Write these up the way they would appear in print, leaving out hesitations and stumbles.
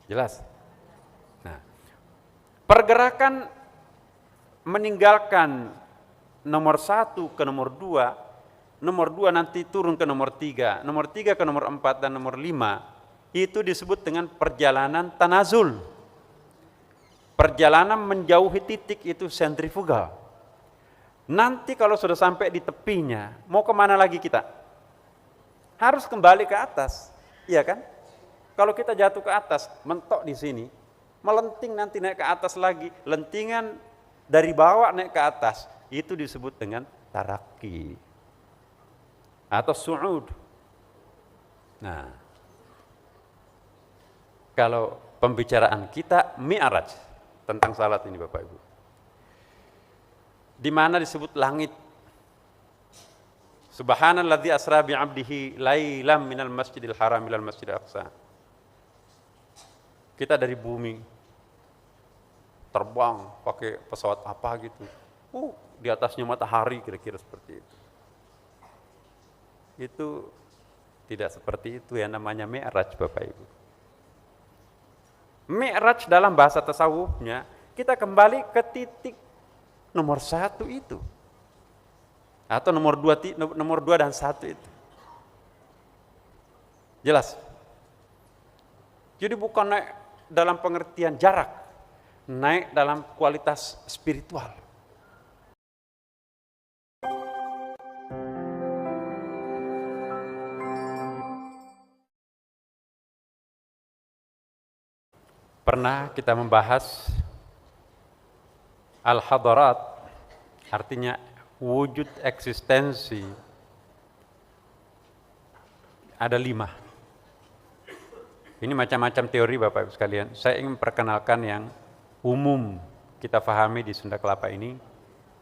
Jelas? Nah, pergerakan meninggalkan nomor 1 ke nomor 2 nanti turun ke nomor 3 ke nomor 4 dan nomor 5, itu disebut dengan perjalanan tanazul. Perjalanan menjauhi titik itu sentrifugal. Nanti kalau sudah sampai di tepinya, mau kemana lagi kita? Harus kembali ke atas, iya kan? Kalau kita jatuh ke atas, mentok di sini, melenting nanti naik ke atas lagi, lentingan dari bawah naik ke atas, itu disebut dengan taraqi atau su'ud. Nah, kalau pembicaraan kita mi'raj tentang salat ini Bapak Ibu, di mana disebut langit. Subhanalladzi asra bi 'abdihi lailam minal masjidil haram ilal masjidil aqsa. Kita dari bumi terbang pakai pesawat apa gitu. Di atasnya matahari, kira-kira seperti itu. Itu tidak seperti itu yang namanya mi'raj Bapak Ibu. Mi'raj dalam bahasa tasawufnya, kita kembali ke titik nomor 1 itu. Atau nomor 2 dan 1 itu. Jelas? Jadi bukan naik dalam pengertian jarak, naik dalam kualitas spiritual. Pernah kita membahas al-hadarat, artinya wujud eksistensi, ada 5. Ini macam-macam teori Bapak Ibu sekalian. Saya ingin memperkenalkan yang umum kita fahami di Sunda Kelapa ini,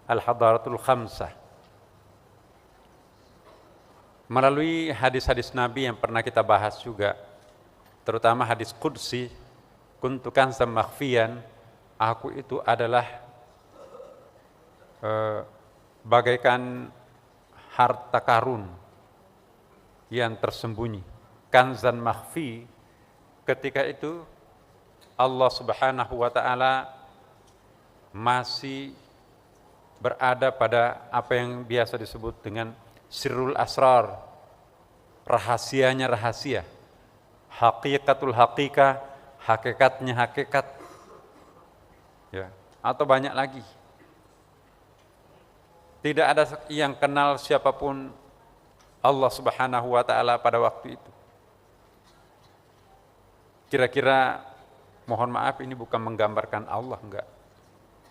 al-hadaratul khamsah. Melalui hadis-hadis Nabi yang pernah kita bahas juga, terutama hadis qudsi, kuntu kanzan makhfiyan, aku itu adalah bagaikan harta karun yang tersembunyi. Kanzan makhfi, ketika itu Allah Subhanahu wa ta'ala masih berada pada apa yang biasa disebut dengan sirrul asrar, rahasianya rahasia, haqiqatul haqiqah, hakikatnya hakikat, ya, atau banyak lagi. Tidak ada yang kenal siapapun Allah Subhanahu wa ta'ala pada waktu itu. Kira-kira, mohon maaf, ini bukan menggambarkan Allah, enggak.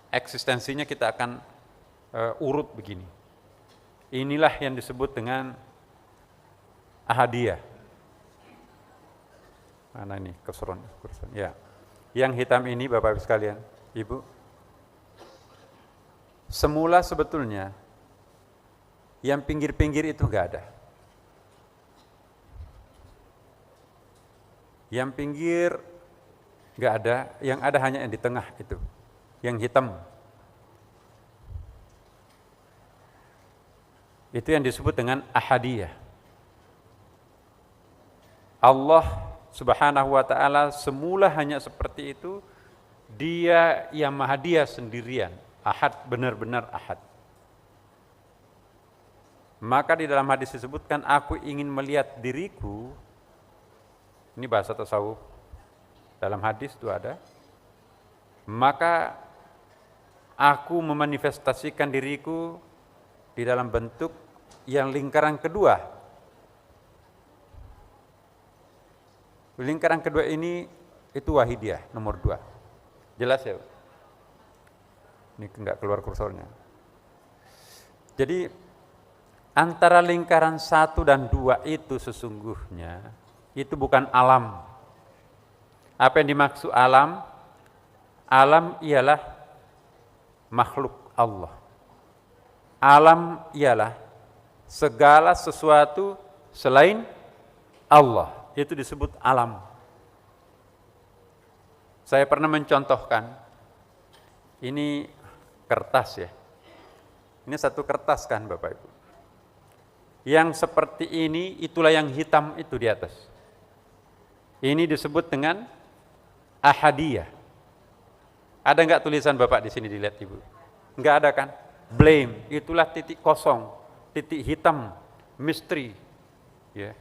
Eksistensinya kita akan urut begini. Inilah yang disebut dengan ahadiyah. Mana ini kursun? Ya. Yang hitam ini Bapak Ibu sekalian, Ibu, semula sebetulnya yang pinggir-pinggir itu enggak ada. Yang pinggir enggak ada, yang ada hanya yang di tengah itu, yang hitam. Itu yang disebut dengan ahadiyah. Allah Subhanahu wa ta'ala semula hanya seperti itu, dia yang maha dia sendirian, ahad, benar-benar ahad. Maka di dalam hadis disebutkan, aku ingin melihat diriku, ini bahasa tasawuf, dalam hadis itu ada, maka aku memanifestasikan diriku di dalam bentuk yang lingkaran kedua. Lingkaran kedua ini itu wahidiyah, nomor 2. Jelas ya? Ini enggak keluar kursornya. Jadi antara lingkaran 1 dan 2 itu sesungguhnya itu bukan alam. Apa yang dimaksud alam? Alam ialah makhluk Allah. Alam ialah segala sesuatu selain Allah. Itu disebut alam. Saya pernah mencontohkan, ini kertas ya. Ini satu kertas kan Bapak Ibu. Yang seperti ini, itulah yang hitam itu di atas. Ini disebut dengan ahadiyah. Ada nggak tulisan Bapak di sini, dilihat Ibu? Nggak ada kan? Blame, itulah titik kosong, titik hitam, misteri, ya.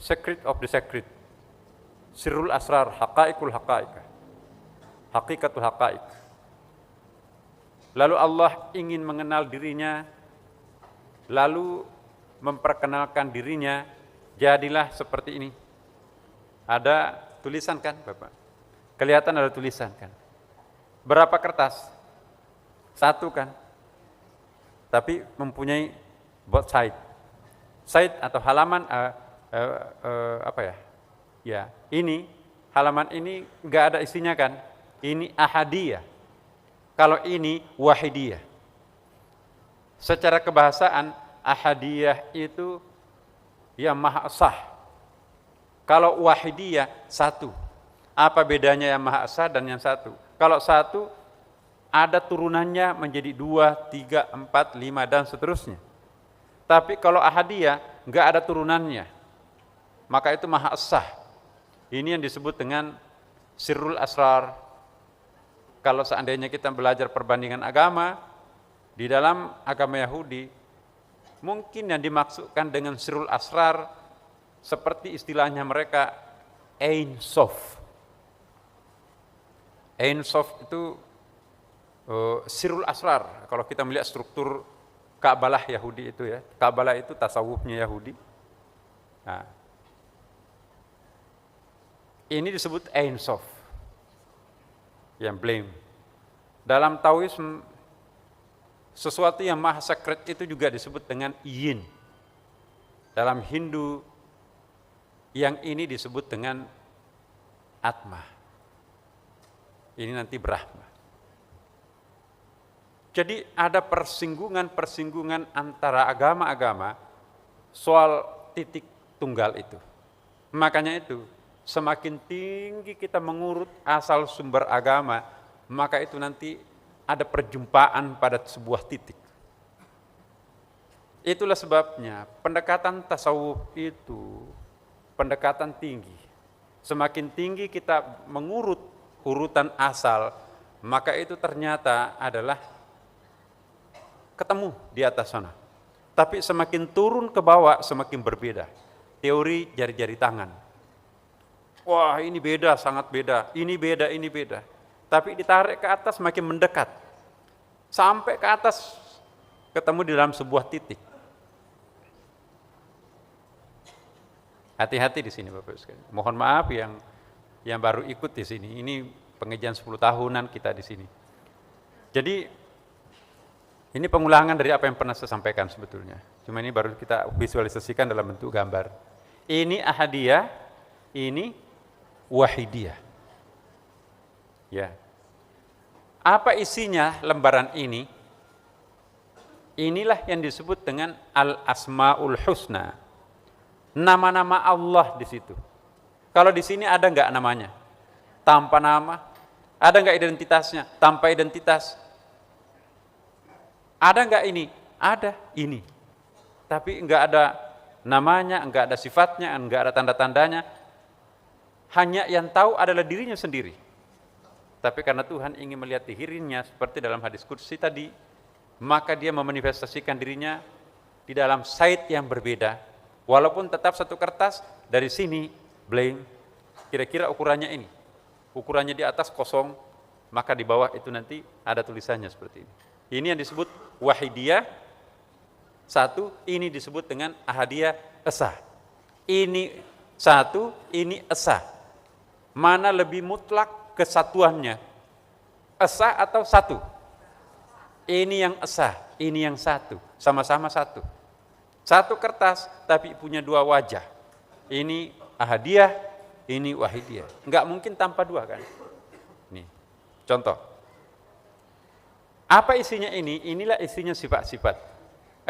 Secret of the secret, sirrul asrar, haqaiqul haqaiq, hakikatul haqaiq. Lalu Allah ingin mengenal dirinya, lalu memperkenalkan dirinya, jadilah seperti ini. Ada tulisan kan Bapak? Kelihatan ada tulisan kan? Berapa kertas? Satu kan? Tapi mempunyai both side. Side atau halaman apa ya? Ya, ini halaman ini enggak ada isinya kan? Ini ahadiyah. Kalau ini wahidiyah. Secara kebahasaan ahadiyah itu yang maha esa. Kalau wahidiyah satu. Apa bedanya yang maha esa dan yang satu? Kalau satu ada turunannya menjadi 2, 3, 4, 5 dan seterusnya. Tapi kalau ahadiyah enggak ada turunannya. Maka itu maha esa. Ini yang disebut dengan sirrul asrar. Kalau seandainya kita belajar perbandingan agama, di dalam agama Yahudi, mungkin yang dimaksudkan dengan sirrul asrar, seperti istilahnya mereka, Ein Sof. Ein Sof itu sirrul asrar. Kalau kita melihat struktur Ka'balah Yahudi itu ya, Ka'balah itu tasawufnya Yahudi. Nah, ini disebut Ein Sof, yang blame. Dalam Taoism, sesuatu yang maha sekret itu juga disebut dengan Yin. Dalam Hindu, yang ini disebut dengan Atma. Ini nanti Brahma. Jadi ada persinggungan-persinggungan antara agama-agama soal titik tunggal itu. Makanya itu, semakin tinggi kita mengurut asal sumber agama, maka itu nanti ada perjumpaan pada sebuah titik. Itulah sebabnya pendekatan tasawuf itu pendekatan tinggi. Semakin tinggi kita mengurut urutan asal, maka itu ternyata adalah ketemu di atas sana. Tapi semakin turun ke bawah semakin berbeda. Teori jari-jari tangan. Wah, ini beda, sangat beda. Ini beda, ini beda. Tapi ditarik ke atas makin mendekat. Sampai ke atas ketemu di dalam sebuah titik. Hati-hati di sini Bapak sekalian. Mohon maaf yang baru ikut di sini. Ini pengajian 10 tahunan kita di sini. Jadi ini pengulangan dari apa yang pernah saya sampaikan sebetulnya. Cuma ini baru kita visualisasikan dalam bentuk gambar. Ini ahadiyah, ini wahidiyah. Ya. Apa isinya lembaran ini? Inilah yang disebut dengan Al-Asmaul Husna. Nama-nama Allah di situ. Kalau di sini ada enggak namanya? Tanpa nama. Ada enggak identitasnya? Tanpa identitas. Ada enggak ini? Ada ini. Tapi enggak ada namanya, enggak ada sifatnya, enggak ada tanda-tandanya. Hanya yang tahu adalah dirinya sendiri. Tapi karena Tuhan ingin melihat dirinya seperti dalam hadis qudsi tadi, maka dia memanifestasikan dirinya di dalam site yang berbeda. Walaupun tetap satu kertas, dari sini blank, kira-kira ukurannya ini. Ukurannya di atas kosong, maka di bawah itu nanti ada tulisannya seperti ini. Ini yang disebut wahidiyah, satu, ini disebut dengan ahadiyah esa. Ini satu, ini esa. Mana lebih mutlak kesatuannya? Esa atau satu? Ini yang esa, ini yang satu, sama-sama satu. Satu kertas tapi punya dua wajah. Ini ahadiyah, ini wahidiyah. Enggak mungkin tanpa dua kan? Nih, contoh. Apa isinya ini? Inilah isinya sifat-sifat.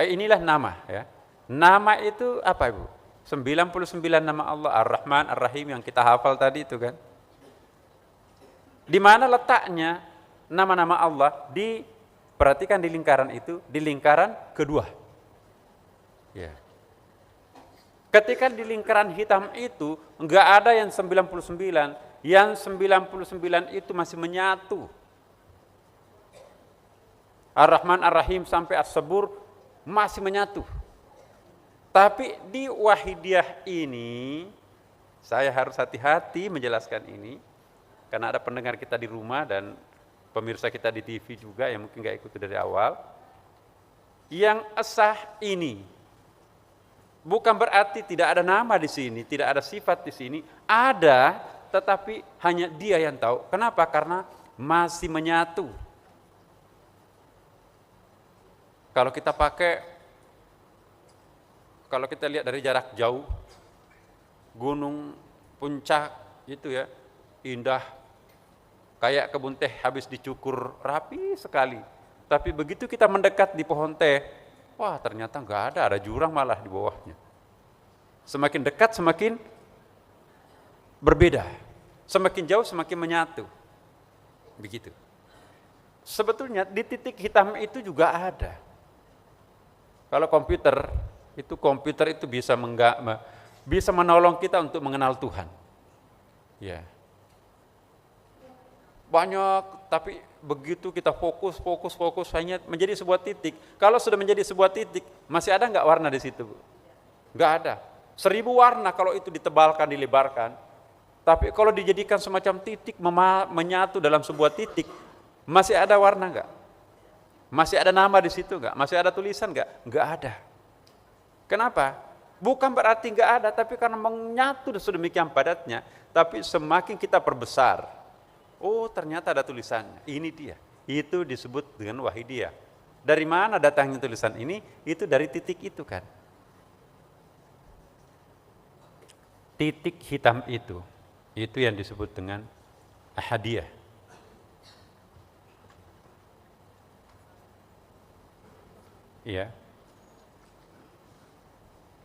Inilah nama ya. Nama itu apa Ibu? 99 nama Allah, Ar-Rahman, Ar-Rahim yang kita hafal tadi itu kan. Di mana letaknya nama-nama Allah? Perhatikan di lingkaran itu, di lingkaran kedua. Ya. Ketika di lingkaran hitam itu enggak ada yang 99, Yang 99 itu masih menyatu. Ar-Rahman Ar-Rahim sampai As-Sabur masih menyatu. Tapi di Wahidiyah ini, saya harus hati-hati menjelaskan ini, karena ada pendengar kita di rumah dan pemirsa kita di TV juga yang mungkin gak ikuti dari awal. Yang esah ini bukan berarti tidak ada nama di sini, tidak ada sifat di sini, ada, tetapi hanya dia yang tahu. Kenapa? Karena masih menyatu. Kalau kita lihat dari jarak jauh, gunung puncak itu ya, indah, kayak kebun teh habis dicukur rapi sekali. Tapi begitu kita mendekat di pohon teh, wah ternyata nggak ada jurang malah di bawahnya. Semakin dekat semakin berbeda, semakin jauh semakin menyatu. Begitu. Sebetulnya di titik hitam itu juga ada. Kalau komputer itu bisa menolong kita untuk mengenal Tuhan. Ya. Banyak, tapi begitu kita fokus hanya menjadi sebuah titik. Kalau sudah menjadi sebuah titik, masih ada nggak warna di situ? Nggak ada. 1000 warna kalau itu ditebalkan, dilebarkan. Tapi kalau dijadikan semacam titik menyatu dalam sebuah titik, masih ada warna nggak? Masih ada nama di situ nggak? Masih ada tulisan nggak? Nggak ada. Kenapa? Bukan berarti nggak ada, tapi karena menyatu sedemikian padatnya. Tapi semakin kita perbesar, oh ternyata ada tulisannya. Ini dia. Itu disebut dengan Wahidiyah. Dari mana datangnya tulisan ini? Itu dari titik itu kan. Titik hitam itu yang disebut dengan Ahadiyah. Ya.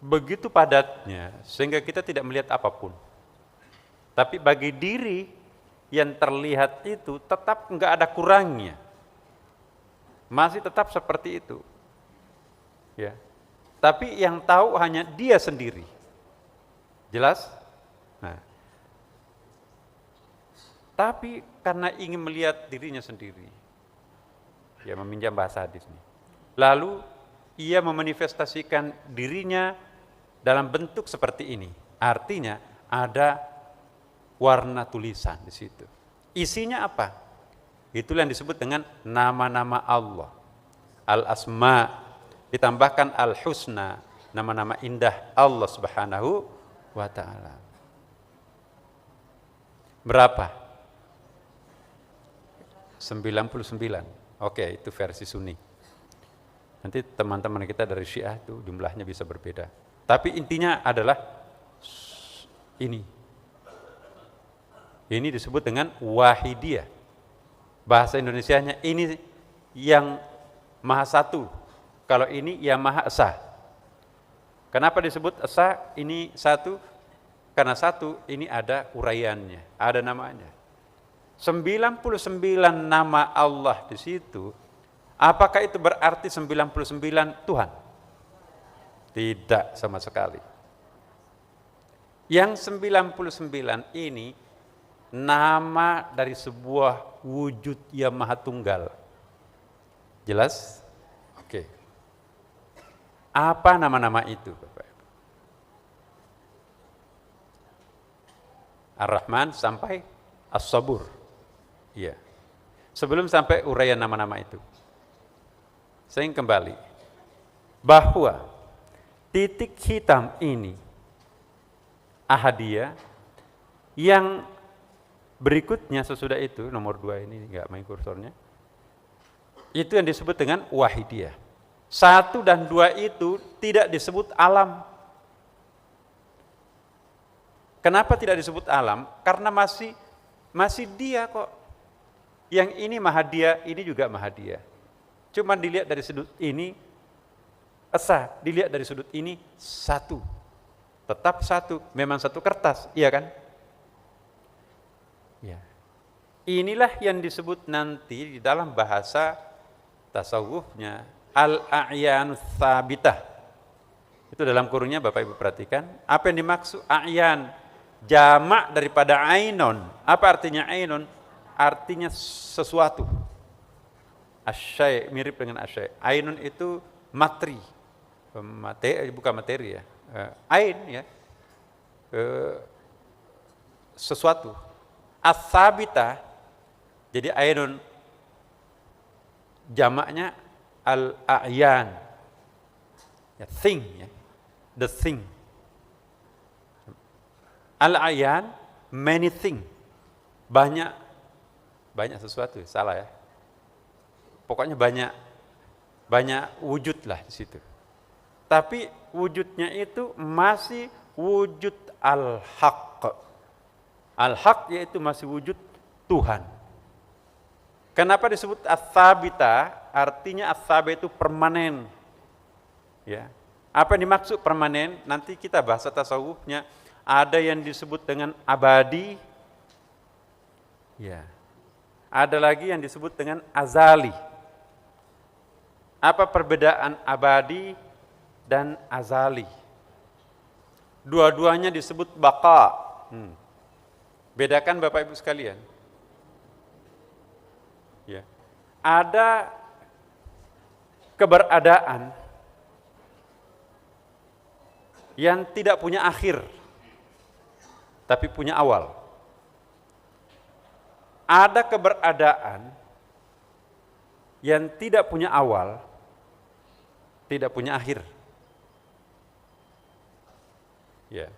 Begitu padatnya sehingga kita tidak melihat apapun. Tapi bagi diri yang terlihat itu tetap enggak ada kurangnya. Masih tetap seperti itu. Ya. Tapi yang tahu hanya dia sendiri. Jelas? Nah. Tapi karena ingin melihat dirinya sendiri. Ya, meminjam bahasa hadis ini. Lalu ia memanifestasikan dirinya dalam bentuk seperti ini. Artinya ada warna tulisan di situ. Isinya apa? Itulah yang disebut dengan nama-nama Allah. Al-Asma ditambahkan Al-Husna, nama-nama indah Allah Subhanahu wa ta'ala. Berapa? 99. Oke, itu versi Sunni. Nanti teman-teman kita dari Syiah itu jumlahnya bisa berbeda. Tapi intinya adalah ini. Ini disebut dengan Wahidiyah. Bahasa Indonesianya ini yang Maha Satu. Kalau ini yang Maha Esa. Kenapa disebut Esa? Ini satu. Karena satu ini ada uraiannya, ada namanya. 99 nama Allah di situ. Apakah itu berarti 99 Tuhan? Tidak sama sekali. Yang 99 ini nama dari sebuah wujud yang maha tunggal. Jelas? Oke. Apa nama-nama itu, Bapak? Ar-Rahman sampai As-Sabur. Iya. Sebelum sampai uraian nama-nama itu, saya ingin kembali bahwa titik hitam ini Ahadiyah, yang berikutnya sesudah itu nomor 2 ini enggak main kursornya, itu yang disebut dengan Wahidiyah. 1 dan 2 itu tidak disebut alam. Kenapa tidak disebut alam? Karena masih dia kok. Yang ini Mahadiyah, ini juga Mahadiyah. Cuma dilihat dari sudut ini Esa, dilihat dari sudut ini satu. Tetap satu, memang satu kertas, iya kan? Ya. Inilah yang disebut nanti di dalam bahasa tasawufnya al-a'yanus tsabitah. Itu dalam kurungnya Bapak Ibu perhatikan, apa yang dimaksud a'yan? jamak daripada ainon. Apa artinya ainon? Artinya sesuatu. Asyai, mirip dengan asyai. Ainun itu materi, bukan materi ya. Ain ya, sesuatu. As-sabita, jadi ainun jamaknya al-a'yan, ya, thing ya, the thing. Al-a'yan, many thing, banyak sesuatu, salah ya. Pokoknya banyak wujud lah di situ. Tapi wujudnya itu masih wujud al-haq. Al-haq yaitu masih wujud Tuhan. Kenapa disebut as-sabita? Artinya as-sabita itu permanen. Ya. Apa yang dimaksud permanen? Nanti kita bahas tasawufnya. Ada yang disebut dengan abadi. Ya. Ada lagi yang disebut dengan azali. Apa perbedaan abadi dan azali? Dua-duanya disebut baqa. Bedakan Bapak Ibu sekalian. Ya. Ada keberadaan yang tidak punya akhir, tapi punya awal. Ada keberadaan yang tidak punya awal, tidak punya akhir. Ya.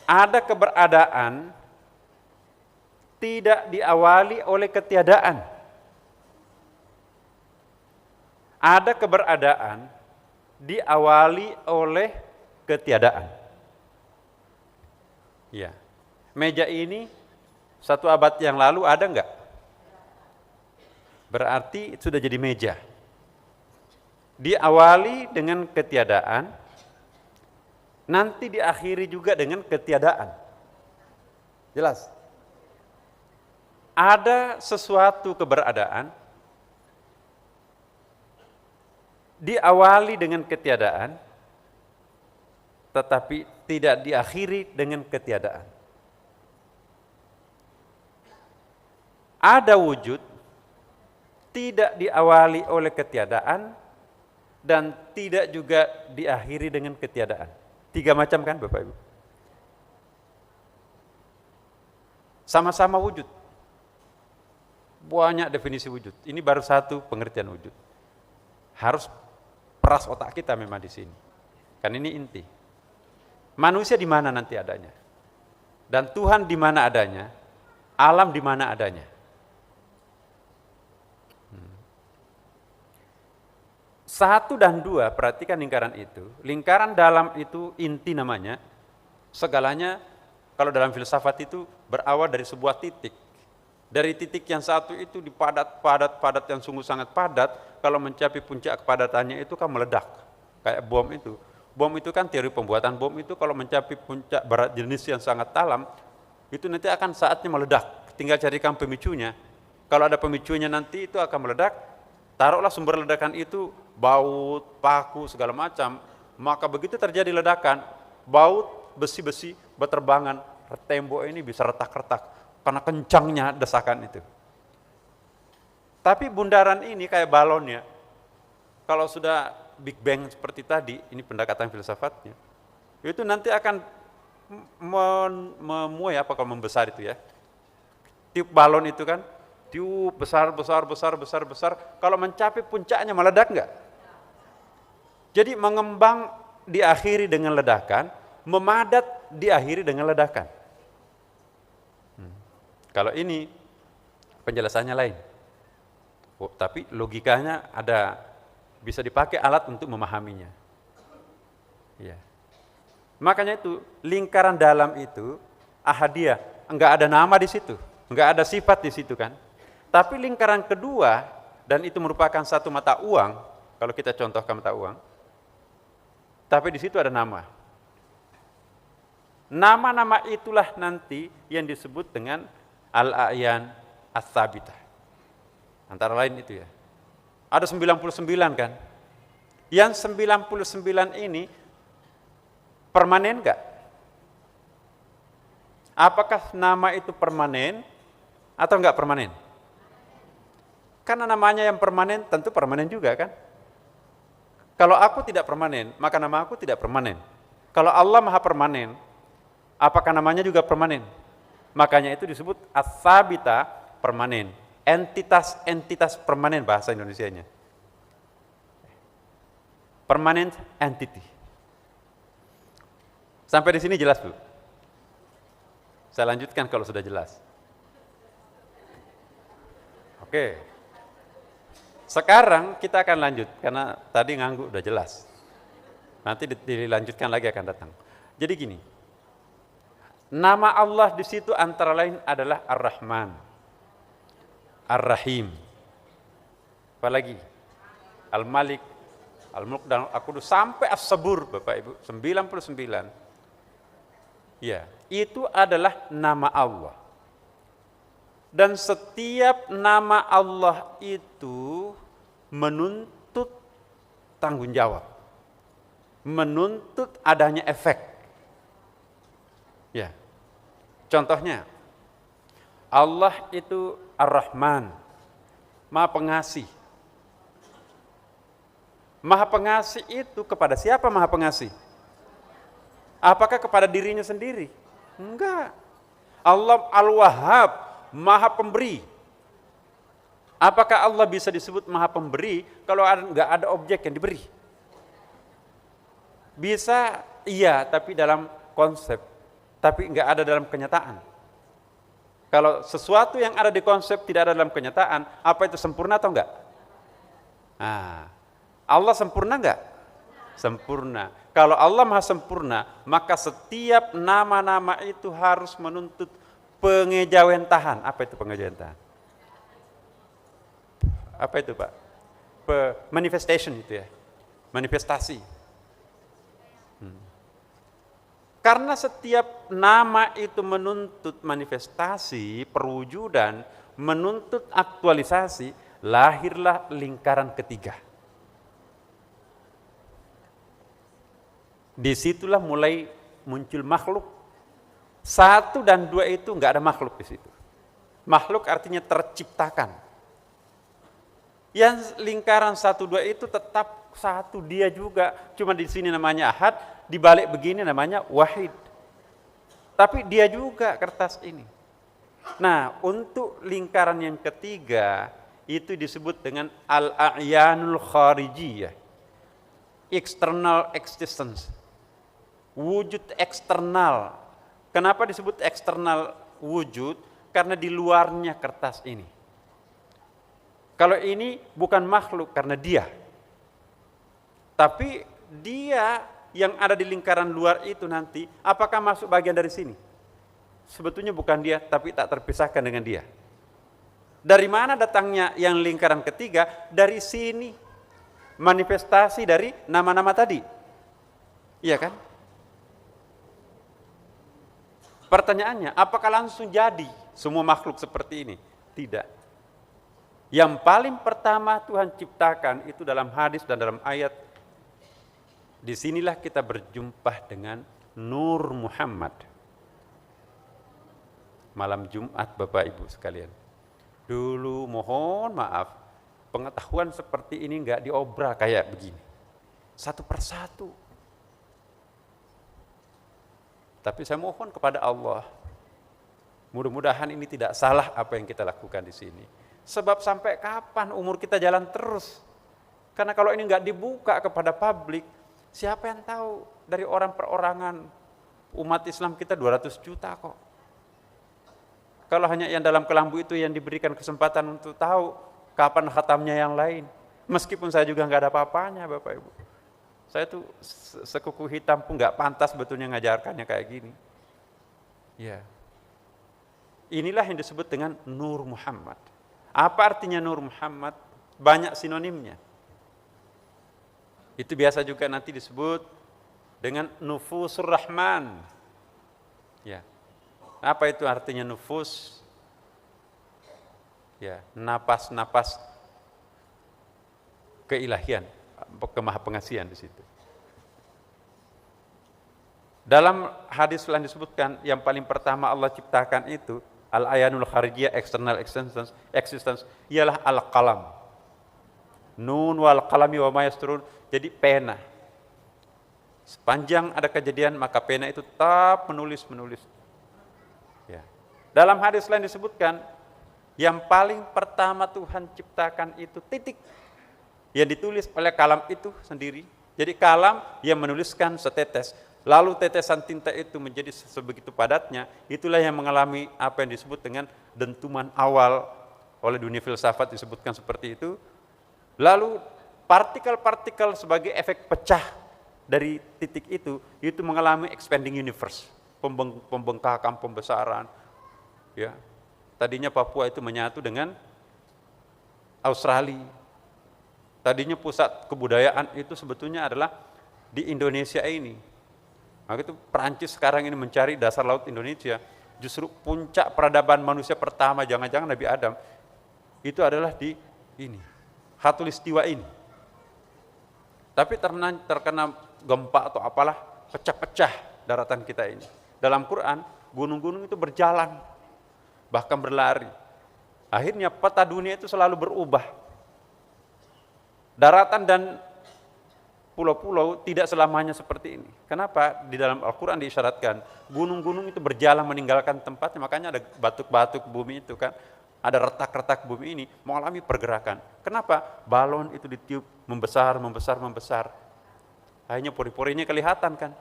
Ada keberadaan tidak diawali oleh ketiadaan. Ada keberadaan diawali oleh ketiadaan. Ya. Meja ini 1 abad yang lalu ada enggak? Berarti sudah jadi meja. Diawali dengan ketiadaan, nanti diakhiri juga dengan ketiadaan. Jelas? Ada sesuatu keberadaan, diawali dengan ketiadaan, tetapi tidak diakhiri dengan ketiadaan. Ada wujud, tidak diawali oleh ketiadaan, dan tidak juga diakhiri dengan ketiadaan. 3 macam kan Bapak Ibu? Sama-sama wujud. Banyak definisi wujud. Ini baru satu pengertian wujud. Harus peras otak kita memang di sini. Kan ini inti. Manusia di mana nanti adanya? Dan Tuhan di mana adanya? Alam di mana adanya? 1 dan 2, perhatikan lingkaran itu. Lingkaran dalam itu inti namanya. Segalanya kalau dalam filsafat itu berawal dari sebuah titik. Dari titik yang satu itu padat yang sungguh sangat padat. Kalau mencapai puncak kepadatannya itu kan meledak. Kayak bom itu. Bom itu kan teori pembuatan bom itu kalau mencapai puncak berat jenis yang sangat dalam, itu nanti akan saatnya meledak. Tinggal carikan pemicunya. Kalau ada pemicunya nanti itu akan meledak. Taruhlah sumber ledakan itu baut, paku, segala macam. Maka begitu terjadi ledakan, baut, besi-besi, berterbangan, tembok ini bisa retak-retak karena kencangnya desakan itu. Tapi bundaran ini kayak balon ya. Kalau sudah Big Bang seperti tadi, ini pendekatan filsafatnya, itu nanti akan memuai apa kalau membesar itu ya. Tiup balon itu kan, tiup besar. Kalau mencapai puncaknya meledak enggak? Jadi mengembang diakhiri dengan ledakan, memadat diakhiri dengan ledakan. Kalau ini penjelasannya lain. Tapi logikanya ada, bisa dipakai alat untuk memahaminya. Ya. Makanya itu lingkaran dalam itu ahadiyah, enggak ada nama di situ, enggak ada sifat di situ kan. Tapi lingkaran kedua, dan itu merupakan satu mata uang, kalau kita contohkan mata uang, tapi di situ ada nama. Nama-nama itulah nanti yang disebut dengan al-a'yan as-sabitah. Antara lain itu ya. Ada 99 kan? Yang 99 ini permanen enggak? Apakah nama itu permanen atau enggak permanen? Karena namanya yang permanen tentu permanen juga kan? Kalau aku tidak permanen, maka nama aku tidak permanen. Kalau Allah maha permanen, apakah namanya juga permanen? Makanya itu disebut as-sabita, permanen. Entitas permanen bahasa Indonesianya. Permanent entity. Sampai di sini jelas, Bu? Saya lanjutkan kalau sudah jelas. Oke. Sekarang kita akan lanjut, karena tadi ngangguk udah jelas. Nanti dilanjutkan lagi akan datang. Jadi gini, nama Allah di situ antara lain adalah Ar-Rahman, Ar-Rahim, apalagi Al-Malik, Al-Mulk dan Al-Qudus sampai As-Sabur, Bapak Ibu, 99. Ya, itu adalah nama Allah. Dan setiap nama Allah itu menuntut tanggung jawab, menuntut adanya efek. Ya, contohnya Allah itu Ar-Rahman, Maha Pengasih. Maha Pengasih itu kepada siapa Maha Pengasih? Apakah kepada dirinya sendiri? Enggak. Allah Al-Wahhab, Maha Pemberi. Apakah Allah bisa disebut Maha Pemberi kalau enggak ada objek yang diberi? Bisa, iya, tapi dalam konsep, tapi enggak ada dalam kenyataan. Kalau sesuatu yang ada di konsep tidak ada dalam kenyataan, apa itu sempurna atau enggak? Nah, Allah sempurna enggak? Sempurna. Kalau Allah maha sempurna, maka setiap nama-nama itu harus menuntut pengejawentahan. Apa itu pengejawentahan? Apa itu, Pak? Manifestation itu ya. Manifestasi. Karena setiap nama itu menuntut manifestasi, perwujudan, menuntut aktualisasi, lahirlah lingkaran ketiga. Disitulah mulai muncul makhluk. 1 dan 2 itu enggak ada makhluk di situ. Makhluk artinya terciptakan. Yang lingkaran 1, 2 itu tetap satu, dia juga. Cuma di sini namanya Ahad, di balik begini namanya Wahid. Tapi dia juga kertas ini. Nah, untuk lingkaran yang ketiga itu disebut dengan al-a'yanul kharijiyah. External existence. Wujud eksternal. Kenapa disebut eksternal wujud? Karena di luarnya kertas ini. Kalau ini bukan makhluk karena dia. Tapi dia yang ada di lingkaran luar itu nanti, apakah masuk bagian dari sini? Sebetulnya bukan dia, tapi tak terpisahkan dengan dia. Dari mana datangnya yang lingkaran ketiga? Dari sini. Manifestasi dari nama-nama tadi. Iya kan? Pertanyaannya, apakah langsung jadi semua makhluk seperti ini? Tidak. Yang paling pertama Tuhan ciptakan itu dalam hadis dan dalam ayat. Disinilah kita berjumpa dengan Nur Muhammad. Malam Jumat Bapak Ibu sekalian. Dulu mohon maaf, pengetahuan seperti ini enggak diobrak kayak begini. Satu persatu. Tapi saya mohon kepada Allah, mudah-mudahan ini tidak salah apa yang kita lakukan di sini. Sebab sampai kapan umur kita jalan terus? Karena kalau ini enggak dibuka kepada publik, siapa yang tahu? Dari orang perorangan umat Islam kita 200 juta kok. Kalau hanya yang dalam kelambu itu yang diberikan kesempatan untuk tahu kapan khatamnya yang lain. Meskipun saya juga enggak ada apa-apanya Bapak Ibu. Saya tuh sekuku hitam pun nggak pantas betulnya ngajarkannya kayak gini. Ya, inilah yang disebut dengan Nur Muhammad. Apa artinya Nur Muhammad? Banyak sinonimnya. Itu biasa juga nanti disebut dengan Nufusur Rahman. Ya, apa itu artinya nufus? Ya, napas-napas keilahian. Kemahapengasihan di situ. Dalam hadis lain disebutkan yang paling pertama Allah ciptakan itu al-ayanul kharijiyah, external existence ialah al-qalam. Nun wal qalami wa ma yasturun, jadi pena. Sepanjang ada kejadian maka pena itu tetap menulis. Ya. Dalam hadis lain disebutkan yang paling pertama Tuhan ciptakan itu titik yang ditulis oleh kalam itu sendiri. Jadi kalam yang menuliskan setetes, lalu tetesan tinta itu menjadi sebegitu padatnya, itulah yang mengalami apa yang disebut dengan dentuman awal. Oleh dunia filsafat disebutkan seperti itu. Lalu partikel-partikel sebagai efek pecah dari titik itu mengalami expanding universe, pembengkakan, pembesaran. Ya, tadinya Papua itu menyatu dengan Australia. Tadinya pusat kebudayaan itu sebetulnya adalah di Indonesia ini. Maka itu Perancis sekarang ini mencari dasar laut Indonesia. Justru puncak peradaban manusia pertama, jangan-jangan Nabi Adam, itu adalah di ini, Khatulistiwa ini. Tapi terkena gempa atau apalah, pecah-pecah daratan kita ini. Dalam Quran, gunung-gunung itu berjalan, bahkan berlari. Akhirnya peta dunia itu selalu berubah. Daratan dan pulau-pulau tidak selamanya seperti ini. Kenapa? Di dalam Al-Quran diisyaratkan, gunung-gunung itu berjalan meninggalkan tempatnya, makanya ada batuk-batuk bumi itu kan, ada retak-retak bumi ini mengalami pergerakan. Kenapa? Balon itu ditiup, membesar. Akhirnya pori-porinya kelihatan kan.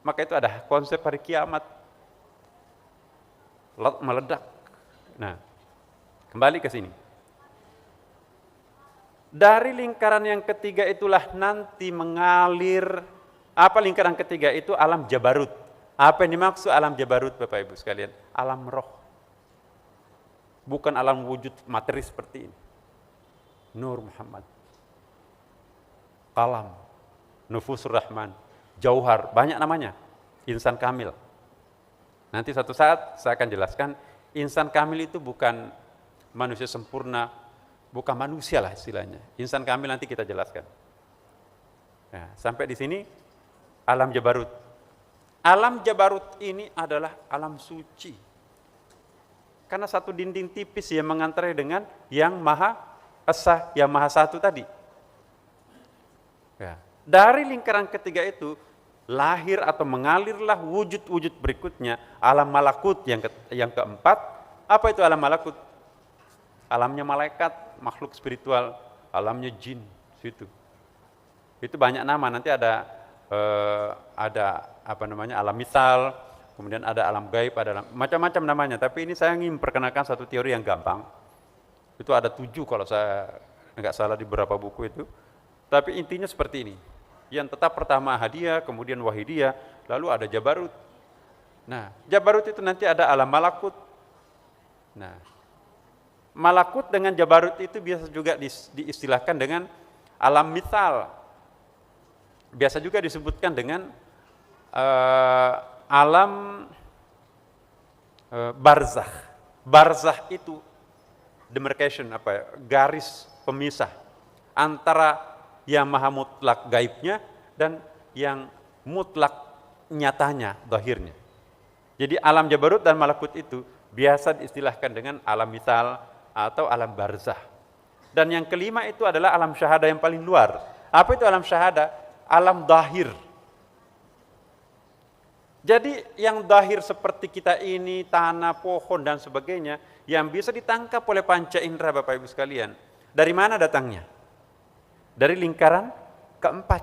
Maka itu ada konsep hari kiamat, meledak. Nah, kembali ke sini. Dari lingkaran yang ketiga itulah nanti mengalir, apa lingkaran ketiga itu? Alam Jabarut. Apa yang dimaksud alam Jabarut Bapak Ibu sekalian? Alam roh. Bukan alam wujud materi seperti ini. Nur Muhammad, Qalam, Nufusur Rahman, Jauhar, banyak namanya. Insan kamil. Nanti satu saat saya akan jelaskan, insan kamil itu bukan manusia sempurna, bukan manusia lah istilahnya. Insan kamil nanti kita jelaskan. Nah, sampai di sini alam Jabarut. Alam Jabarut ini adalah alam suci. Karena satu dinding tipis yang mengantarnya dengan yang Maha Esa, yang Maha Satu tadi. Ya. Dari lingkaran ketiga itu lahir atau mengalirlah wujud-wujud berikutnya, alam malakut yang keempat. Apa itu alam malakut? Alamnya malaikat, makhluk spiritual, alamnya jin, situ. Itu banyak nama, nanti ada apa namanya, alam misal, kemudian ada alam gaib, ada macam-macam namanya. Tapi ini saya ingin memperkenalkan satu teori yang gampang. Itu ada 7 kalau saya nggak salah di beberapa buku itu. Tapi intinya seperti ini. Yang tetap pertama Ahadiyah, kemudian Wahidiyah, lalu ada Jabarut. Nah, Jabarut itu nanti ada alam malakut. Nah, malakut dengan Jabarut itu biasa juga diistilahkan dengan alam misal. Biasa juga disebutkan dengan alam barzakh. Barzakh itu demarcation, garis pemisah antara yang maha mutlak gaibnya dan yang mutlak nyatanya, zahirnya. Jadi alam Jabarut dan malakut itu biasa diistilahkan dengan alam misal atau alam barzah. Dan yang kelima itu adalah alam syahada yang paling luar. Apa itu alam syahada? Alam dahir. Jadi yang dahir seperti kita ini, tanah, pohon dan sebagainya, yang bisa ditangkap oleh panca indera Bapak Ibu sekalian. Dari mana datangnya? Dari lingkaran keempat.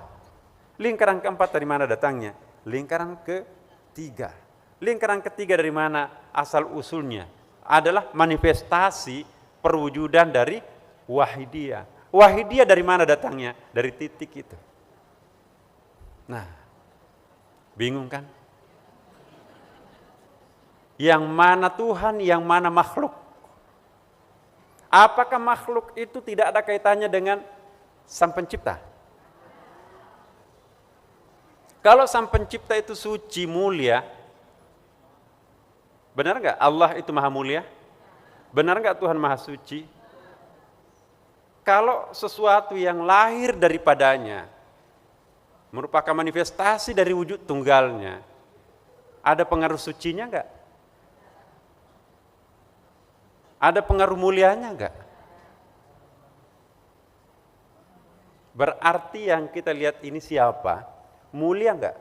Lingkaran keempat dari mana datangnya? Lingkaran ketiga. Lingkaran ketiga dari mana asal usulnya? Adalah manifestasi perwujudan dari Wahidiyah. Wahidiyah dari mana datangnya? Dari titik itu. Nah, bingung kan? Yang mana Tuhan, yang mana makhluk? Apakah makhluk itu tidak ada kaitannya dengan Sang Pencipta? Kalau Sang Pencipta itu suci, mulia, benar nggak Allah itu maha mulia? Benar nggak Tuhan maha suci? Kalau sesuatu yang lahir daripadanya merupakan manifestasi dari wujud tunggalnya. Ada pengaruh sucinya enggak? Ada pengaruh mulianya enggak? Berarti yang kita lihat ini siapa? Mulia enggak?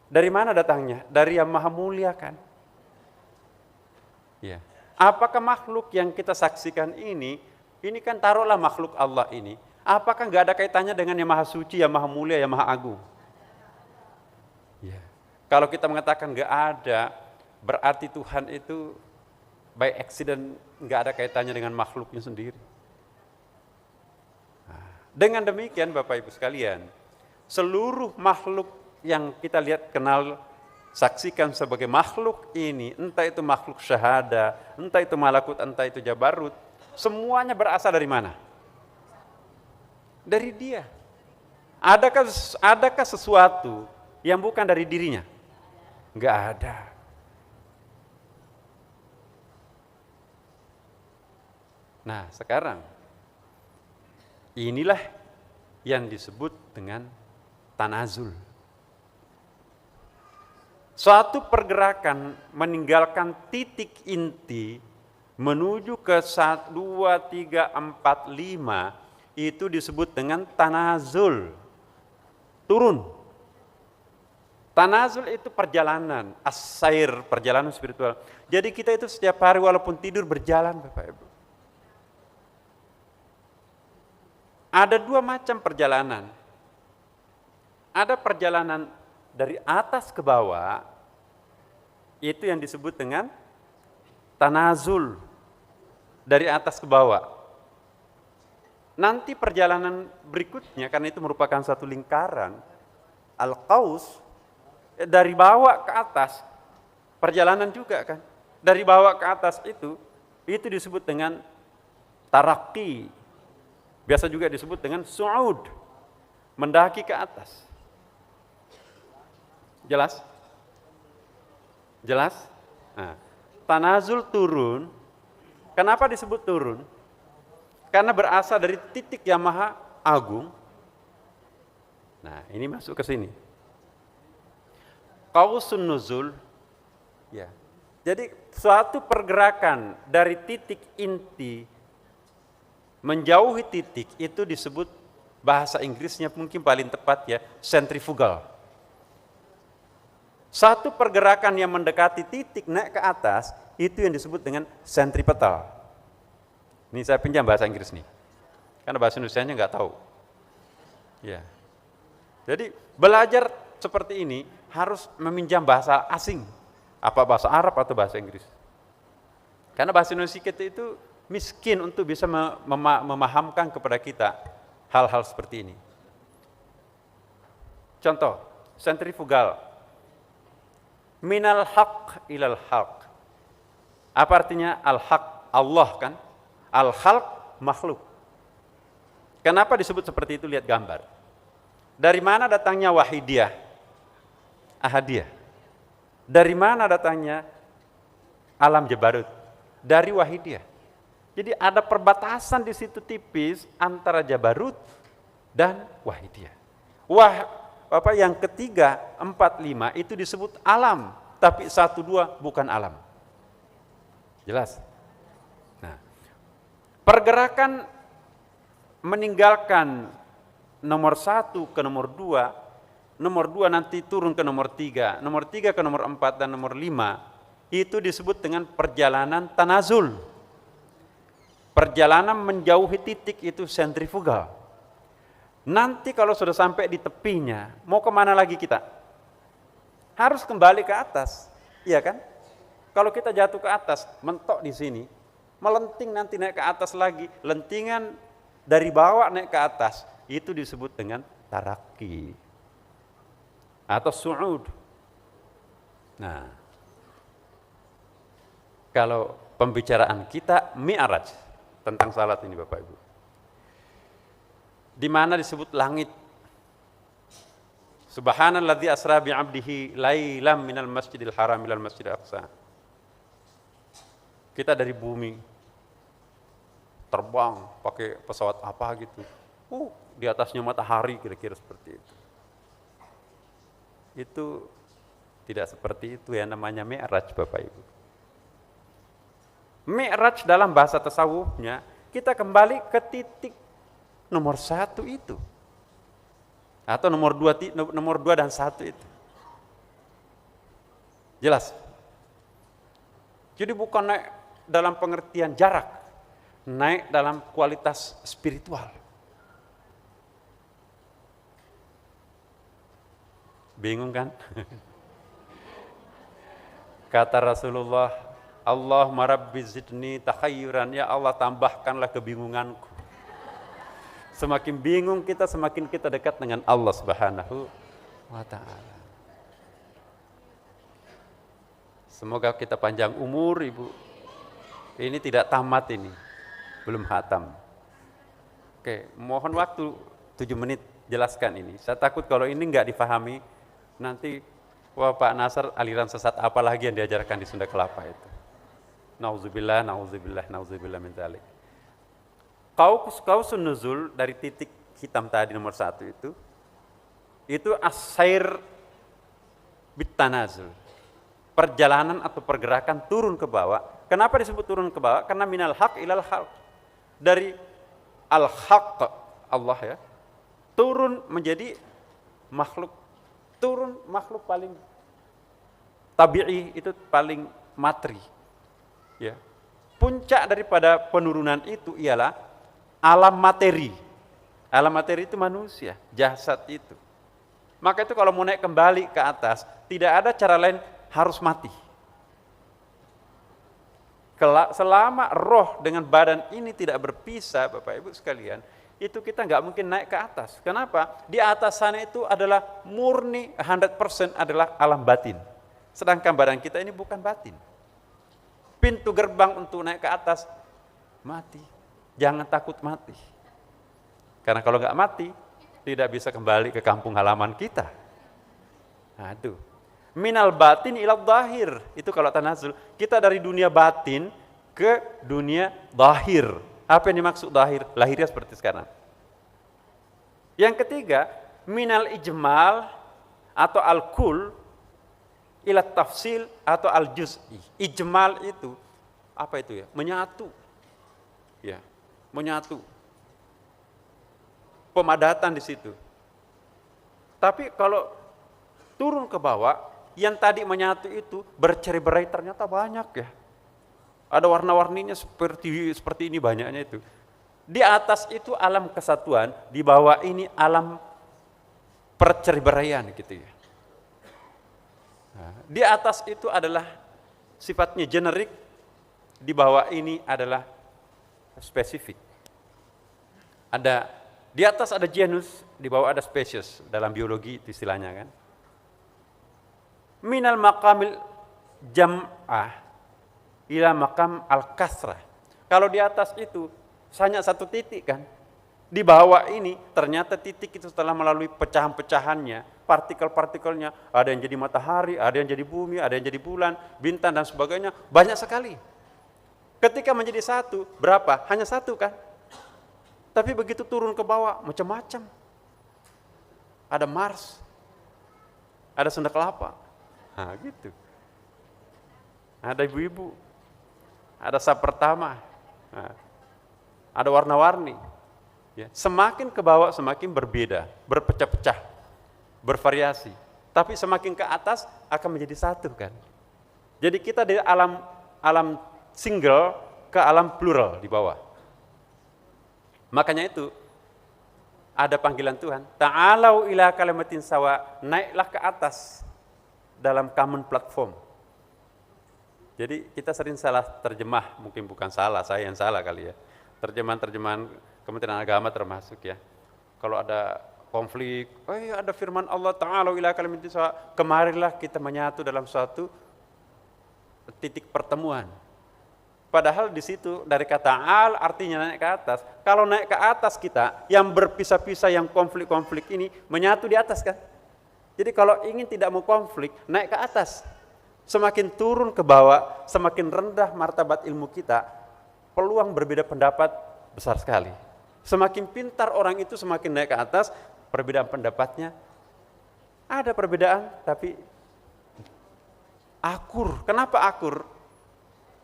Dari mana datangnya? Dari yang maha mulia kan? Ya. Apakah makhluk yang kita saksikan ini kan taruhlah makhluk Allah ini, apakah enggak ada kaitannya dengan yang maha suci, yang maha mulia, yang maha agung? Ya. Kalau kita mengatakan enggak ada, berarti Tuhan itu by accident, enggak ada kaitannya dengan makhluknya sendiri. Nah, dengan demikian Bapak Ibu sekalian, seluruh makhluk yang kita lihat, kenal, saksikan sebagai makhluk ini, entah itu makhluk syahada, entah itu malakut, entah itu jabarut, semuanya berasal dari mana? Dari Dia. Adakah sesuatu yang bukan dari dirinya? Enggak ada. Nah, sekarang inilah yang disebut dengan tanazul. Suatu pergerakan meninggalkan titik inti menuju ke 1, 2, 3, 4, 5 itu disebut dengan tanazul. Turun. Tanazul itu perjalanan, as-sair, perjalanan spiritual. Jadi kita itu setiap hari walaupun tidur berjalan Bapak Ibu. Ada dua macam perjalanan. Ada perjalanan dari atas ke bawah, itu yang disebut dengan tanazul, dari atas ke bawah. Nanti perjalanan berikutnya, karena itu merupakan satu lingkaran, al-qaus, dari bawah ke atas, perjalanan juga kan. Dari bawah ke atas itu disebut dengan taraqi. Biasa juga disebut dengan su'ud, mendaki ke atas. Jelas? Jelas? Nah, tanazul turun. Kenapa disebut turun? Karena berasal dari titik yang maha agung. Nah, ini masuk ke sini. Qausun nuzul. Ya. Jadi suatu pergerakan dari titik inti menjauhi titik itu disebut, bahasa Inggrisnya mungkin paling tepat ya, centrifugal. Satu pergerakan yang mendekati titik naik ke atas itu yang disebut dengan sentripetal. Ini saya pinjam bahasa Inggris nih, karena bahasa Indonesianya nggak tahu. Ya, jadi belajar seperti ini harus meminjam bahasa asing, apa bahasa Arab atau bahasa Inggris. Karena bahasa Indonesia kita itu miskin untuk bisa memahamkan kepada kita hal-hal seperti ini. Contoh, sentrifugal. Minal haq ilal haq. Apa artinya al-haq? Allah kan? Al-khalq makhluk. Kenapa disebut seperti itu? Lihat gambar. Dari mana datangnya wahidiyah? Ahadiyah. Dari mana datangnya alam jabarut? Dari wahidiyah. Jadi ada perbatasan di situ tipis antara jabarut dan wahidiyah. Yang ketiga, 4, 5 itu disebut alam, tapi 1, 2 bukan alam. Jelas? Nah, pergerakan meninggalkan nomor 1 ke nomor 2 nanti turun ke nomor 3 ke nomor 4 dan nomor 5, itu disebut dengan perjalanan tanazul. Perjalanan menjauhi titik itu sentrifugal. Nanti kalau sudah sampai di tepinya, mau kemana lagi kita? Harus kembali ke atas, iya kan? Kalau kita jatuh ke atas, mentok di sini, melenting nanti naik ke atas lagi, lentingan dari bawah naik ke atas, itu disebut dengan taraqi atau su'ud. Nah, kalau pembicaraan kita mi'raj tentang salat ini Bapak Ibu, di mana disebut langit. Subhanalladzi asra bi 'abdihi lailam minal masjidil haram ilal masjidil aqsa. Kita dari bumi terbang pakai pesawat apa gitu. di atasnya matahari, kira-kira seperti itu. Itu tidak seperti itu yang namanya mi'raj, Bapak Ibu. Mi'raj dalam bahasa tasawufnya, kita kembali ke titik nomor 1 itu. Atau nomor 2 dan 1 itu. Jelas? Jadi bukan naik dalam pengertian jarak, naik dalam kualitas spiritual. Bingung kan? Kata Rasulullah, Allahumma rabbi zidni takhayyuran, ya Allah tambahkanlah kebingunganku. Semakin bingung kita, semakin kita dekat dengan Allah Subhanahu wa ta'ala. Semoga kita panjang umur, Ibu. Ini tidak tamat ini, belum khatam. Oke, mohon waktu 7 menit jelaskan ini. Saya takut kalau ini nggak difahami, nanti wah Pak Nasr aliran sesat apa lagi yang diajarkan di Sunda Kelapa itu. Nauzubillah, nauzubillah, nauzubillah min dzalik. Qausun nuzul dari titik hitam tadi nomor 1 itu as-sair bitanazul. Perjalanan atau pergerakan turun ke bawah. Kenapa disebut turun ke bawah? Karena minal haq ilal haq. Dari al-haq Allah ya, turun menjadi makhluk. Turun makhluk paling tabi'i, itu paling materi. Ya. Puncak daripada penurunan itu ialah alam materi. Alam materi itu manusia, jasad itu. Maka itu kalau mau naik kembali ke atas, tidak ada cara lain, harus mati. Selama roh dengan badan ini tidak berpisah, Bapak Ibu sekalian, itu kita nggak mungkin naik ke atas. Kenapa? Di atas sana itu adalah murni 100% adalah alam batin. Sedangkan badan kita ini bukan batin. Pintu gerbang untuk naik ke atas, mati. Jangan takut mati. Karena kalau nggak mati, tidak bisa kembali ke kampung halaman kita. Nah itu. Minal batin ilal zahir. Itu kalau tanazul. Kita dari dunia batin ke dunia zahir. Apa yang dimaksud zahir? Lahirnya seperti sekarang. Yang ketiga, minal ijmal atau al-kul ila tafsil atau al-juz'i. Ijmal itu apa itu ya? Menyatu. Ya, menyatu. Pemadatan di situ. Tapi kalau turun ke bawah, yang tadi menyatu itu bercerai-berai ternyata banyak ya. Ada warna-warninya seperti ini banyaknya itu. Di atas itu alam kesatuan, di bawah ini alam perceraian gitu ya. Nah, di atas itu adalah sifatnya generik, di bawah ini adalah spesifik. Di atas ada genus, di bawah ada spesies, dalam biologi itu istilahnya kan. Minal maqamil jam'ah ila maqam al-kasrah. Kalau di atas itu hanya satu titik kan. Di bawah ini ternyata titik itu setelah melalui pecahan-pecahannya, partikel-partikelnya, ada yang jadi matahari, ada yang jadi bumi, ada yang jadi bulan, bintang dan sebagainya, banyak sekali. Ketika menjadi satu, berapa? Hanya satu kan? Tapi begitu turun ke bawah, macam-macam. Ada Mars, ada Sunda Kelapa. Nah gitu. Ada ibu-ibu, ada sab pertama, nah, ada warna-warni. Ya. Semakin ke bawah semakin berbeda, berpecah-pecah, bervariasi. Tapi semakin ke atas akan menjadi satu kan. Jadi kita dari alam single ke alam plural di bawah. Makanya itu ada panggilan Tuhan, ta'alau ila kalimatin sawa, naiklah ke atas dalam common platform. Jadi kita sering salah terjemah, mungkin bukan salah, saya yang salah kali ya. Terjemahan Kementerian Agama termasuk ya. Kalau ada konflik, ada firman Allah Ta'ala ila kalimatin sawa, kemarilah kita menyatu dalam suatu titik pertemuan. Padahal di situ dari kata al artinya naik ke atas. Kalau naik ke atas kita yang berpisah-pisah, yang konflik-konflik ini menyatu di atas kan. Jadi kalau ingin tidak mau konflik, naik ke atas. Semakin turun ke bawah, semakin rendah martabat ilmu kita, peluang berbeda pendapat besar sekali. Semakin pintar orang itu semakin naik ke atas, perbedaan pendapatnya ada perbedaan, tapi akur. Kenapa akur?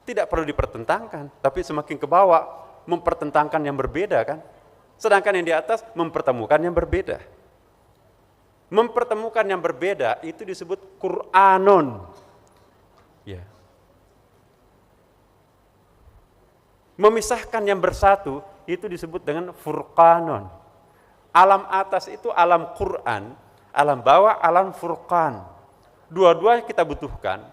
Tidak perlu dipertentangkan, tapi semakin ke bawah mempertentangkan yang berbeda kan. Sedangkan yang di atas mempertemukan yang berbeda. Mempertemukan yang berbeda itu disebut Qur'anon. Ya. Memisahkan yang bersatu itu disebut dengan Furqanon. Alam atas itu alam Quran, alam bawah alam Furqan. Dua-duanya kita butuhkan.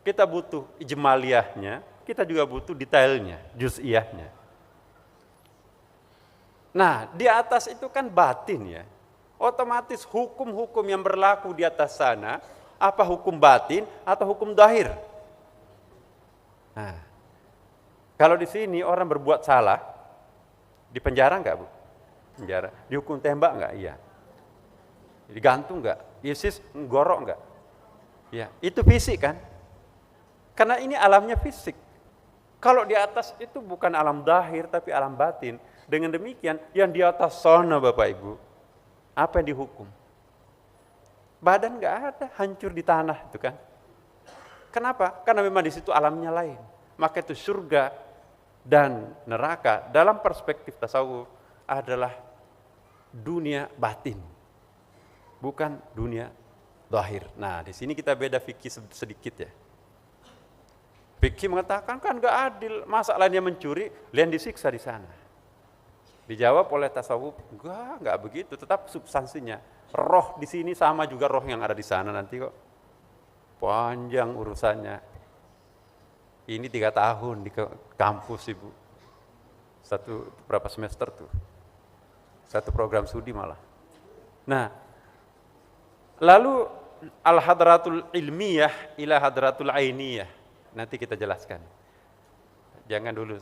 Kita butuh ijmaliyahnya, kita juga butuh detailnya, juz'iyahnya. Nah, di atas itu kan batin ya. Otomatis hukum-hukum yang berlaku di atas sana, apa hukum batin atau hukum zahir? Nah, kalau di sini orang berbuat salah, di penjara enggak, Bu? Penjara. Dihukum tembak enggak? Iya. Digantung enggak? ISIS gorok enggak? Ya, itu fisik kan? Karena ini alamnya fisik. Kalau di atas itu bukan alam zahir tapi alam batin. Dengan demikian yang di atas sana Bapak Ibu, apa yang dihukum? Badan enggak ada, hancur di tanah itu kan. Kenapa? Karena memang di situ alamnya lain. Maka itu surga dan neraka dalam perspektif tasawuf adalah dunia batin, bukan dunia zahir. Nah, di sini kita beda fikih sedikit ya. Fikih mengatakan kan nggak adil, masa lainnya mencuri, lain disiksa di sana. Dijawab oleh tasawuf, nggak begitu, tetap substansinya. Roh di sini sama juga roh yang ada di sana nanti kok. Panjang urusannya. Ini 3 tahun di kampus Ibu. Berapa semester tuh? 1 program studi malah. Nah, lalu al-hadratul ilmiyah ila hadratul ainiyah. Nanti kita jelaskan. Jangan dulu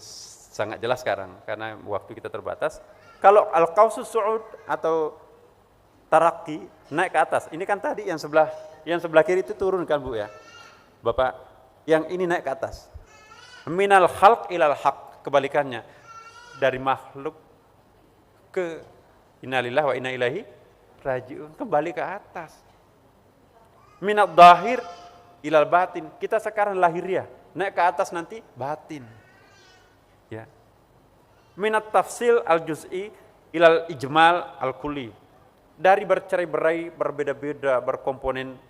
sangat jelas sekarang karena waktu kita terbatas. Kalau al-qausus su'ud atau taraqi naik ke atas. Ini kan tadi yang sebelah kiri itu turun kan Bu ya. Bapak, yang ini naik ke atas. Minal khalq ilal haq, kebalikannya. Dari makhluk ke innalillahi wa inna ilaihi raji'un, kembali ke atas. Minal zahir ilal batin, kita sekarang lahiriah, naik ke atas nanti batin. Ya. Minat tafsil al juz'i ilal ijmal al kulli, dari bercerai-berai, berbeda-beda, berkomponen,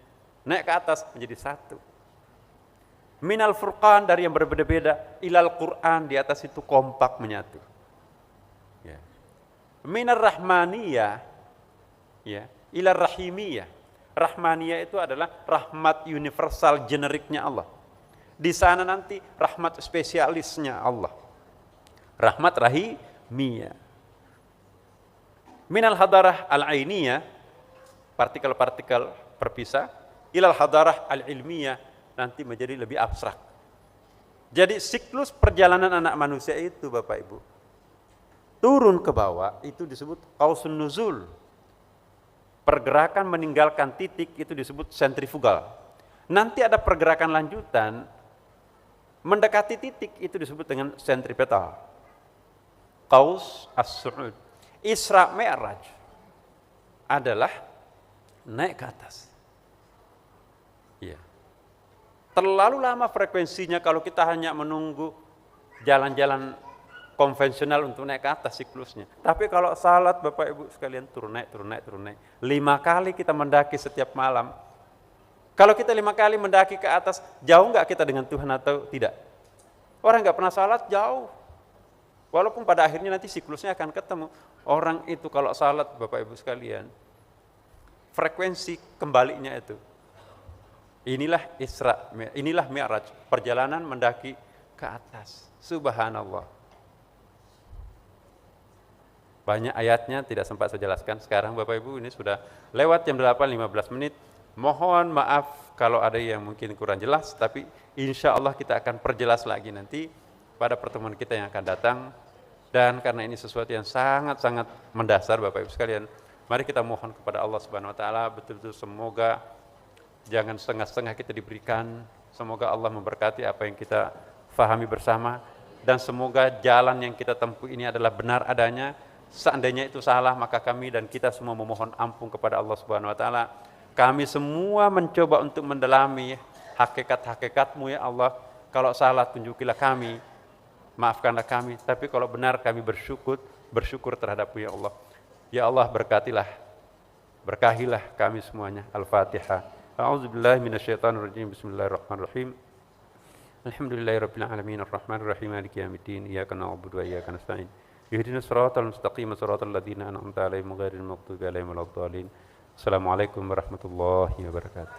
naik ke atas menjadi satu. Minal furqan, dari yang berbeda-beda, ilal Quran, di atas itu kompak menyatu. Ya. Minar rahmaniyah, ya, ilal rahimiyah. Rahmaniyah itu adalah rahmat universal generiknya Allah. Di sana nanti rahmat spesialisnya Allah. Rahmat rahimiyah. Minal hadarah al-ainiyah, partikel-partikel berpisah, ilal hadarah al-ilmiyah, nanti menjadi lebih abstrak. Jadi siklus perjalanan anak manusia itu Bapak Ibu, turun ke bawah itu disebut qausun nuzul. Pergerakan meninggalkan titik itu disebut sentrifugal. Nanti ada pergerakan lanjutan mendekati titik itu disebut dengan sentripetal. Qaus as-su'ud. Isra Mi'raj adalah naik ke atas. Iya. Terlalu lama frekuensinya kalau kita hanya menunggu jalan-jalan konvensional untuk naik ke atas siklusnya. Tapi kalau salat Bapak Ibu sekalian turun naik. 5 kali kita mendaki setiap malam. Kalau kita 5 kali mendaki ke atas, jauh nggak kita dengan Tuhan atau tidak? Orang nggak pernah salat jauh. Walaupun pada akhirnya nanti siklusnya akan ketemu. Orang itu kalau salat Bapak Ibu sekalian, frekuensi kembalinya itu. Inilah Isra, inilah Mi'raj, perjalanan mendaki ke atas. Subhanallah. Banyak ayatnya tidak sempat saya jelaskan. Sekarang Bapak Ibu ini sudah lewat jam 8.15 menit. Mohon maaf kalau ada yang mungkin kurang jelas, tapi insya Allah kita akan perjelas lagi nanti pada pertemuan kita yang akan datang. Dan karena ini sesuatu yang sangat-sangat mendasar Bapak Ibu sekalian, mari kita mohon kepada Allah Subhanahu wa taala betul-betul semoga jangan setengah-setengah kita diberikan. Semoga Allah memberkati apa yang kita fahami bersama dan semoga jalan yang kita tempuh ini adalah benar adanya. Seandainya itu salah, maka kami dan kita semua memohon ampun kepada Allah Subhanahu wa taala. Kami semua mencoba untuk mendalami hakikat-hakikatmu ya Allah. Kalau salah tunjukilah kami, maafkanlah kami, tapi kalau benar kami bersyukur terhadapmu ya Allah. Ya Allah, berkahilah kami semuanya. Al-Fatihah. A'udzubillahi minasyaitonirrajim. Bismillahirrahmanirrahim. Alhamdulillahirabbil alamin arrahmanir rahim maliki yaumiddin iyyaka na'budu wa iyyaka nasta'in ihdinas siratal mustaqim siratal ladzina an'amta 'alaihim ghairil maghdubi 'alaihim waladdallin. Assalamualaikum warahmatullahi wabarakatuh.